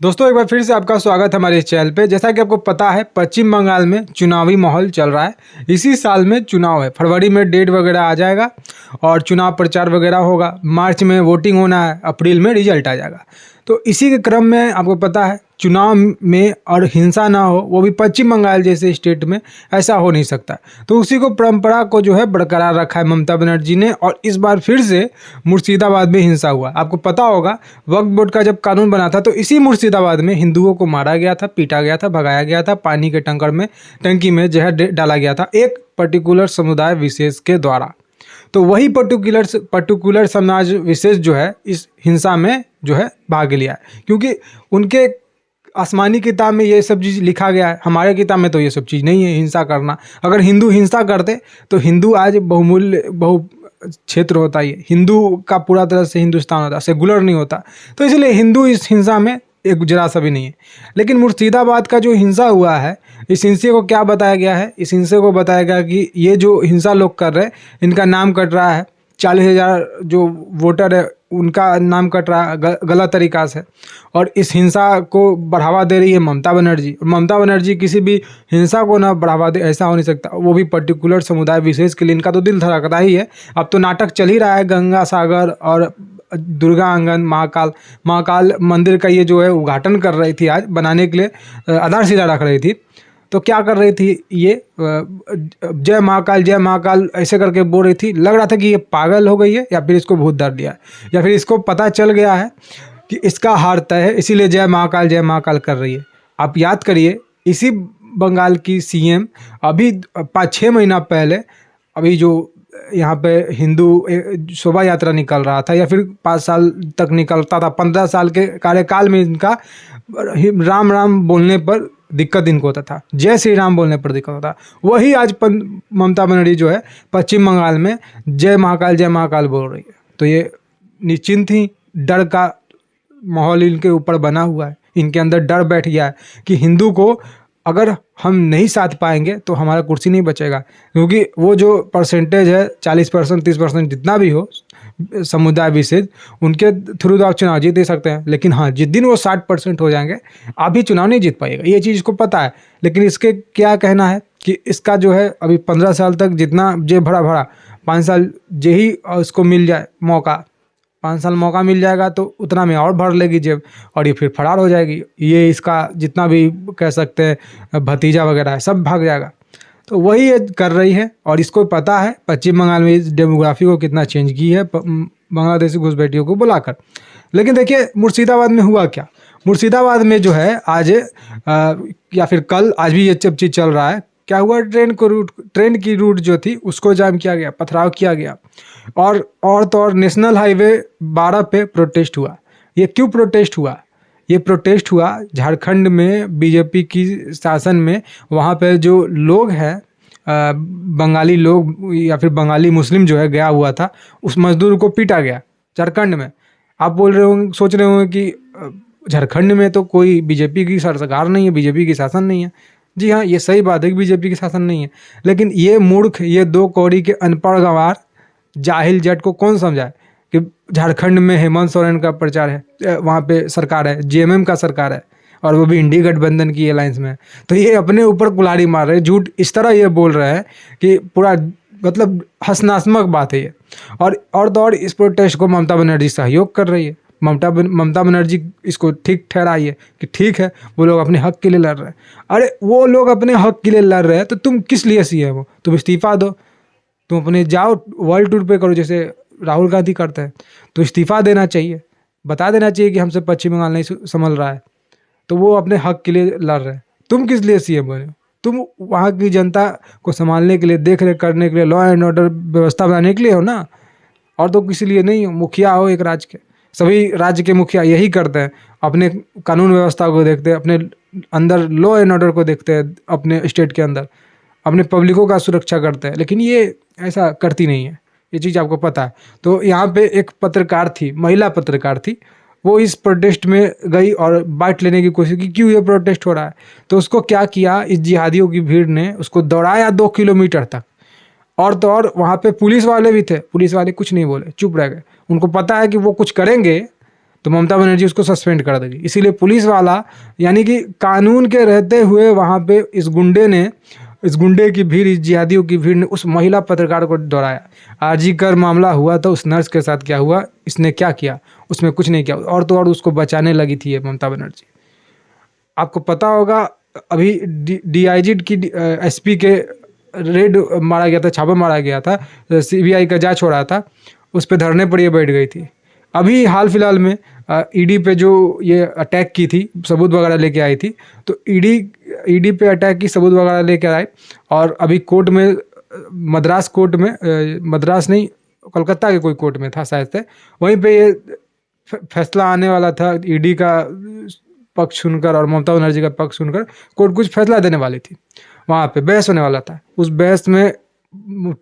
दोस्तों एक बार फिर से आपका स्वागत है हमारे इस चैनल पे। जैसा कि आपको पता है पश्चिम बंगाल में चुनावी माहौल चल रहा है। इसी साल में चुनाव है, फरवरी में डेट वगैरह आ जाएगा और चुनाव प्रचार वगैरह होगा। मार्च में वोटिंग होना है, अप्रैल में रिजल्ट आ जाएगा। तो इसी के क्रम में आपको पता है चुनाव में और हिंसा ना हो, वो भी पश्चिम बंगाल जैसे स्टेट में, ऐसा हो नहीं सकता। तो उसी को परंपरा को जो है बरकरार रखा है ममता बनर्जी ने। और इस बार फिर से मुर्शिदाबाद में हिंसा हुआ। आपको पता होगा वक्फ बोर्ड का जब कानून बना था तो इसी मुर्शिदाबाद में हिंदुओं को मारा गया था, पीटा गया था, भगाया गया था, पानी के टंकी में जहर डाला गया था एक पर्टिकुलर समुदाय विशेष के द्वारा। तो वही पर्टिकुलर समाज विशेष जो है इस हिंसा में जो है भाग लिया है, क्योंकि उनके आसमानी किताब में ये सब चीज़ लिखा गया है। हमारे किताब में तो ये सब चीज़ नहीं है हिंसा करना। अगर हिंदू हिंसा करते तो हिंदू आज बहुमूल्य क्षेत्र होता ही है, हिंदू का पूरा तरह से हिंदुस्तान होता, सेकुलर नहीं होता। तो इसलिए हिंदू इस हिंसा में एक जरा सा भी नहीं है। लेकिन मुर्शिदाबाद का जो हिंसा हुआ है, इस हिंसे को क्या बताया गया है? इस हिंसे को बताया गया कि ये जो हिंसा लोग कर रहे हैं इनका नाम कट रहा है। 40,000 जो वोटर है उनका नाम कट रहा है गलत तरीक़ा से, और इस हिंसा को बढ़ावा दे रही है ममता बनर्जी। ममता बनर्जी किसी भी हिंसा को ना बढ़ावा दे, ऐसा हो नहीं सकता। वो भी पर्टिकुलर समुदाय विशेष के लिए, इनका तो दिल धड़कता ही है। अब तो नाटक चल ही रहा है, गंगा सागर और दुर्गा आंगन, महाकाल मंदिर का ये जो है उद्घाटन कर रही थी, आज बनाने के लिए आधारशिला रख रही थी। तो क्या कर रही थी ये, जय महाकाल ऐसे करके बोल रही थी। लग रहा था कि ये पागल हो गई है या फिर इसको भूत धर लिया है, या फिर इसको पता चल गया है कि इसका हार तय है, इसीलिए जय महाकाल कर रही है। आप याद करिए, इसी बंगाल की सीएम अभी 5-6 महीना पहले, अभी जो यहाँ पे हिंदू शोभा यात्रा निकल रहा था, या फिर 5 साल तक निकलता था, 15 साल के कार्यकाल में इनका राम बोलने पर दिक्कत इनको होता था, जय श्री राम बोलने पर दिक्कत होता। वही आज ममता बनर्जी जो है पश्चिम बंगाल में जय महाकाल बोल रही है। तो ये निश्चिंत ही डर का माहौल इनके ऊपर बना हुआ है। इनके अंदर डर बैठ गया है कि हिंदू को अगर हम नहीं साथ पाएंगे तो हमारा कुर्सी नहीं बचेगा। क्योंकि वो जो परसेंटेज है 40%, 30% जितना भी हो समुदाय विशेष, उनके थ्रू तो आप चुनाव जीत दे सकते हैं। लेकिन हाँ, जिस दिन वो 60% हो जाएंगे अभी चुनाव नहीं जीत पाएगा, ये चीज़ को पता है। लेकिन इसके क्या कहना है कि इसका जो है अभी 15 साल तक जितना जेब भरा 5 साल जे ही उसको मिल जाए मौका, 5 साल मौका मिल जाएगा तो उतना में और भर लेगी जेब, और ये फिर फरार हो जाएगी। ये इसका जितना भी कह सकते हैं भतीजा वगैरह है सब भाग जाएगा। तो वही ये कर रही है, और इसको पता है पश्चिम बंगाल में इस डेमोग्राफी को कितना चेंज की है बांग्लादेशी घुसपैठियों को बुलाकर। लेकिन देखिए मुर्शिदाबाद में हुआ क्या। मुर्शिदाबाद में जो है आज या फिर कल, आज भी ये सब चीज़ चल रहा है। क्या हुआ, ट्रेन की रूट जो थी उसको जाम किया गया, पथराव किया गया। और तो और नेशनल हाईवे 12 पे प्रोटेस्ट हुआ। ये क्यों प्रोटेस्ट हुआ? ये प्रोटेस्ट हुआ झारखंड में बीजेपी की शासन में। वहाँ पे जो लोग हैं बंगाली लोग या फिर बंगाली मुस्लिम जो है गया हुआ था, उस मजदूर को पीटा गया झारखंड में। आप बोल रहे होंगे, सोच रहे होंगे कि झारखंड में तो कोई बीजेपी की सरकार नहीं है, बीजेपी की शासन नहीं है। जी हाँ, ये सही बात है कि बीजेपी की शासन नहीं है। लेकिन ये मूर्ख, ये 2 कौड़ी के अनपढ़ गंवार जाहिल जट को कौन समझाए कि झारखंड में हेमंत सोरेन का प्रचार है, वहाँ पे सरकार है, जेएमएम का सरकार है, और वो भी इंडी गठबंधन की अलायंस में है। तो ये अपने ऊपर कुल्हाड़ी मार रहे हैं, झूठ इस तरह ये बोल रहे हैं कि पूरा मतलब हंसनात्मक बात है ये। और तो और इस प्रोटेस्ट को ममता बनर्जी सहयोग कर रही है। ममता बनर्जी इसको ठीक ठहराई है कि ठीक है, वो लोग अपने हक के लिए लड़ रहे हैं। अरे वो लोग अपने हक के लिए लड़ रहे हैं तो तुम किस लिए सीएम हो? तुम इस्तीफा दो, तुम अपने जाओ वर्ल्ड टूर पे करो जैसे राहुल गांधी करते हैं। तो इस्तीफा देना चाहिए, बता देना चाहिए कि हमसे पश्चिम बंगाल नहीं संभल रहा है। तो वो अपने हक के लिए लड़ रहे हैं, तुम किस लिए सीएम बने? तुम वहाँ की जनता को संभालने के लिए, देख रेख करने के लिए, लॉ एंड ऑर्डर व्यवस्था बनाने के लिए हो ना, और तो किसी लिए नहीं हो। मुखिया हो एक राज्य के, सभी राज्य के मुखिया यही करते हैं, अपने कानून व्यवस्था को देखते हैं, अपने अंदर लॉ एंड ऑर्डर को देखते हैं, अपने स्टेट के अंदर अपने पब्लिकों का सुरक्षा करते हैं। लेकिन ये ऐसा करती नहीं है, ये चीज़ आपको पता है। तो यहाँ पे एक पत्रकार थी, महिला पत्रकार थी, वो इस प्रोटेस्ट में गई और बाइट लेने की कोशिश की, क्यों ये प्रोटेस्ट हो रहा है। तो उसको क्या किया, इस जिहादियों की भीड़ ने उसको दौड़ाया 2 किलोमीटर तक। और तो और वहाँ पे पुलिस वाले भी थे, पुलिस वाले कुछ नहीं बोले, चुप रह गए। उनको पता है कि वो कुछ करेंगे तो ममता बनर्जी उसको सस्पेंड कर देगी। इसीलिए पुलिस वाला यानी कि कानून के रहते हुए वहाँ पे इस गुंडे की भीड़, इस जिहादियों की भीड़ ने उस महिला पत्रकार को दौड़ाया। आरजी कर मामला हुआ तो उस नर्स के साथ क्या हुआ, इसने क्या किया, उसमें कुछ नहीं किया, और तो और उसको बचाने लगी थी ये ममता बनर्जी। आपको पता होगा अभी डीआईजी की एसपी के रेड मारा गया था, छापा मारा गया था, सीबीआई का जांच हो रहा था, उस पर धरने पर ये बैठ गई थी। अभी हाल फिलहाल में ईडी पे जो ये अटैक की थी, सबूत वगैरह लेके आई थी, तो ईडी पे अटैक की सबूत वगैरह लेके आए, और अभी कोर्ट में, मद्रास कोर्ट में, मद्रास नहीं कोलकाता के कोई कोर्ट में था शायद से, वहीं पे ये फैसला आने वाला था। ईडी का पक्ष सुनकर और ममता बनर्जी का पक्ष सुनकर कोर्ट कुछ फैसला देने वाली थी, वहाँ पे बहस होने वाला था। उस बहस में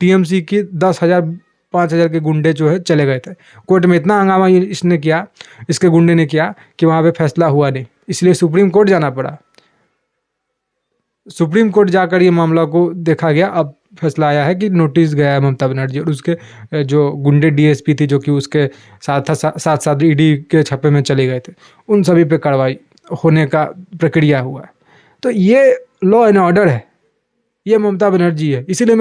टीएमसी की 10,000 5,000 के गुंडे जो है चले गए थे कोर्ट में। इतना हंगामा इसने किया, इसके गुंडे ने किया कि वहाँ पे फैसला हुआ नहीं, इसलिए सुप्रीम कोर्ट जाना पड़ा। सुप्रीम कोर्ट जाकर ये मामला को देखा गया। अब फैसला आया है कि नोटिस गया है ममता बनर्जी और उसके जो गुंडे डीएसपी थी, जो कि उसके साथ ईडी के छापे में चले गए थे, उन सभी पे कार्रवाई होने का प्रक्रिया हुआ है। तो ये लॉ एंड ऑर्डर है, ये ममता बनर्जी है। इसीलिए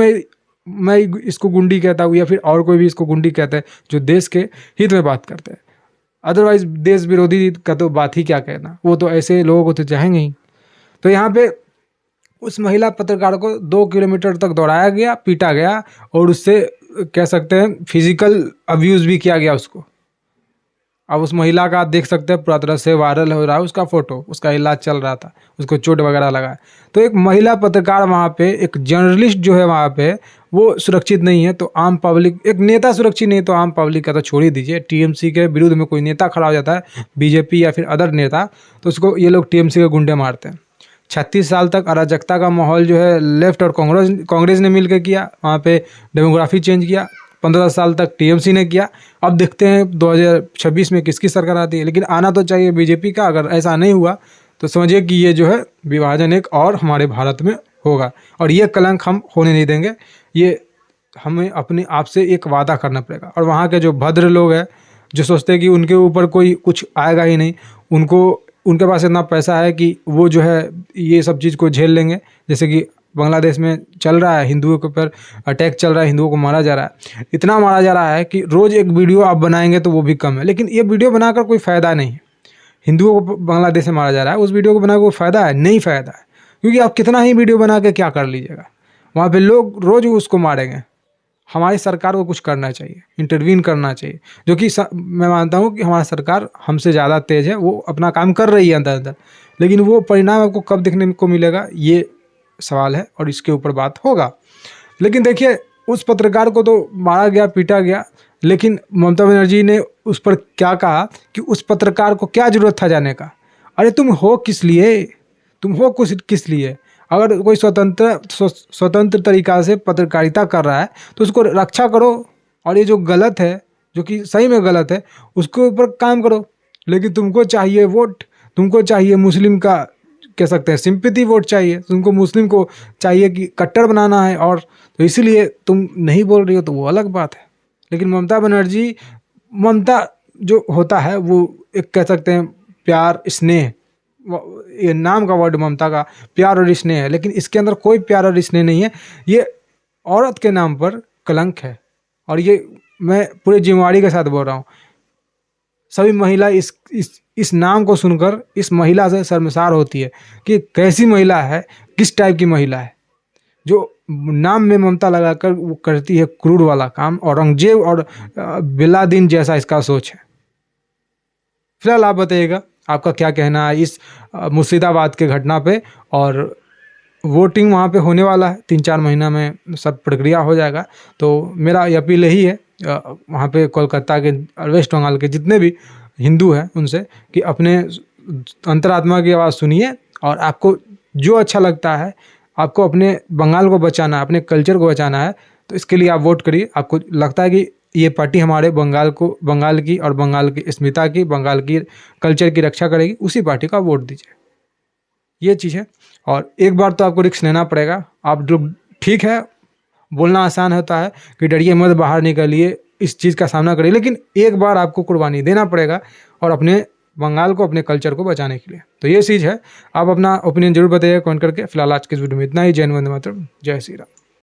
मैं इसको गुंडी कहता हूँ, या फिर और कोई भी इसको गुंडी कहता है जो देश के हित में बात करते हैं। अदरवाइज देश विरोधी का तो बात ही क्या कहना, वो तो ऐसे लोगों को तो चाहेंगे ही। तो यहाँ पे उस महिला पत्रकार को 2 किलोमीटर तक दौड़ाया गया, पीटा गया, और उससे कह सकते हैं फिजिकल अब्यूज़ भी किया गया उसको। अब उस महिला का आप देख सकते हैं पूरा तरह से वायरल हो रहा है उसका फोटो, उसका इलाज चल रहा था, उसको चोट वगैरह लगा है। तो एक महिला पत्रकार वहाँ पे, एक जर्नलिस्ट जो है वहाँ पे, वो सुरक्षित नहीं है। तो आम पब्लिक, एक नेता सुरक्षित नहीं तो आम पब्लिक का तो छोड़ ही दीजिए। टीएमसी के विरुद्ध में कोई नेता खड़ा हो जाता है, बीजेपी या फिर अदर नेता, तो उसको ये लोग टीएमसी के गुंडे मारते हैं। 36 साल तक अराजकता का माहौल जो है लेफ्ट और कांग्रेस ने मिलकर किया, वहाँ पे डेमोग्राफी चेंज किया। 15 साल तक टीएमसी ने किया। अब देखते हैं 2026 में किसकी सरकार आती है, लेकिन आना तो चाहिए बीजेपी का। अगर ऐसा नहीं हुआ तो समझिए कि ये जो है विभाजन एक और हमारे भारत में होगा, और ये कलंक हम होने नहीं देंगे। ये हमें अपने आप से एक वादा करना पड़ेगा। और वहाँ के जो भद्र लोग हैं, जो सोचते हैं कि उनके ऊपर कोई कुछ आएगा ही नहीं, उनके पास इतना पैसा है कि वो जो है ये सब चीज़ को झेल लेंगे। जैसे कि बांग्लादेश में चल रहा है, हिंदुओं के ऊपर अटैक चल रहा है, हिंदुओं को मारा जा रहा है, इतना मारा जा रहा है कि रोज़ एक वीडियो आप बनाएंगे तो वो भी कम है। लेकिन ये वीडियो बनाकर कोई फ़ायदा नहीं है। हिंदुओं को बांग्लादेश में मारा जा रहा है, उस वीडियो को बनाकर कोई फ़ायदा है नहीं, फ़ायदा है, क्योंकि आप कितना ही वीडियो बना के क्या कर लीजिएगा, वहाँ पे लोग रोज़ उसको मारेंगे। हमारी सरकार को कुछ करना चाहिए, इंटरवीन करना चाहिए, जो कि मैं मानता हूँ कि हमारी सरकार हमसे ज़्यादा तेज़ है, वो अपना काम कर रही है अंदर अंदर, लेकिन वो परिणाम आपको कब देखने को मिलेगा ये सवाल है, और इसके ऊपर बात होगा। लेकिन देखिए, उस पत्रकार को तो मारा गया, पीटा गया, लेकिन ममता बनर्जी ने उस पर क्या कहा कि उस पत्रकार को क्या ज़रूरत था जाने का। अरे तुम हो किस लिए, तुम हो कुछ किस लिए? अगर कोई स्वतंत्र तरीक़ा से पत्रकारिता कर रहा है तो उसको रक्षा करो, और ये जो गलत है, जो कि सही में गलत है, उसके ऊपर काम करो। लेकिन तुमको चाहिए वोट, तुमको चाहिए मुस्लिम का, कह सकते हैं सिंपैथी वोट चाहिए, तुमको मुस्लिम को चाहिए कि कट्टर बनाना है, और तो इसीलिए तुम नहीं बोल रही हो, तो वो अलग बात है। लेकिन ममता बनर्जी, ममता जो होता है वो एक कह सकते हैं प्यार स्नेह, ये नाम का वर्ड ममता का प्यार और स्नेह है, लेकिन इसके अंदर कोई प्यार और स्नेह नहीं है। ये औरत के नाम पर कलंक है, और ये मैं पूरे जिम्मेवारी के साथ बोल रहा हूँ। सभी महिला इस नाम को सुनकर इस महिला से शर्मसार होती है कि कैसी महिला है, किस टाइप की महिला है, जो नाम में ममता लगाकर वो करती है क्रूर वाला काम, औरंगजेब और बिलादिन जैसा इसका सोच है। फिलहाल आप बताइएगा आपका क्या कहना है इस मुर्शिदाबाद के घटना पे। और वोटिंग वहाँ पे होने वाला है, 3-4 महीना में सब प्रक्रिया हो जाएगा। तो मेरा ये अपील यही है वहाँ पे कोलकाता के और वेस्ट बंगाल के जितने भी हिंदू हैं उनसे, कि अपने अंतरात्मा की आवाज़ सुनिए, और आपको जो अच्छा लगता है, आपको अपने बंगाल को बचाना है, अपने कल्चर को बचाना है, तो इसके लिए आप वोट करिए। आपको लगता है कि ये पार्टी हमारे बंगाल की और बंगाल की अस्मिता की, बंगाल की कल्चर की रक्षा करेगी, उसी पार्टी का वोट दीजिए। ये चीज़ है। और एक बार तो आपको रिस्क लेना पड़ेगा। आप लोग, ठीक है, बोलना आसान होता है कि डरिए मत, बाहर निकलिए, इस चीज़ का सामना करेगी, लेकिन एक बार आपको कुर्बानी देना पड़ेगा और अपने बंगाल को, अपने कल्चर को बचाने के लिए। तो ये चीज़ है। आप अपना ओपिनियन जरूर बताइए कमेंट करके। फिलहाल आज के इस वीडियो में इतना ही। जय हिंद, वंदे मातरम, जय श्री राम।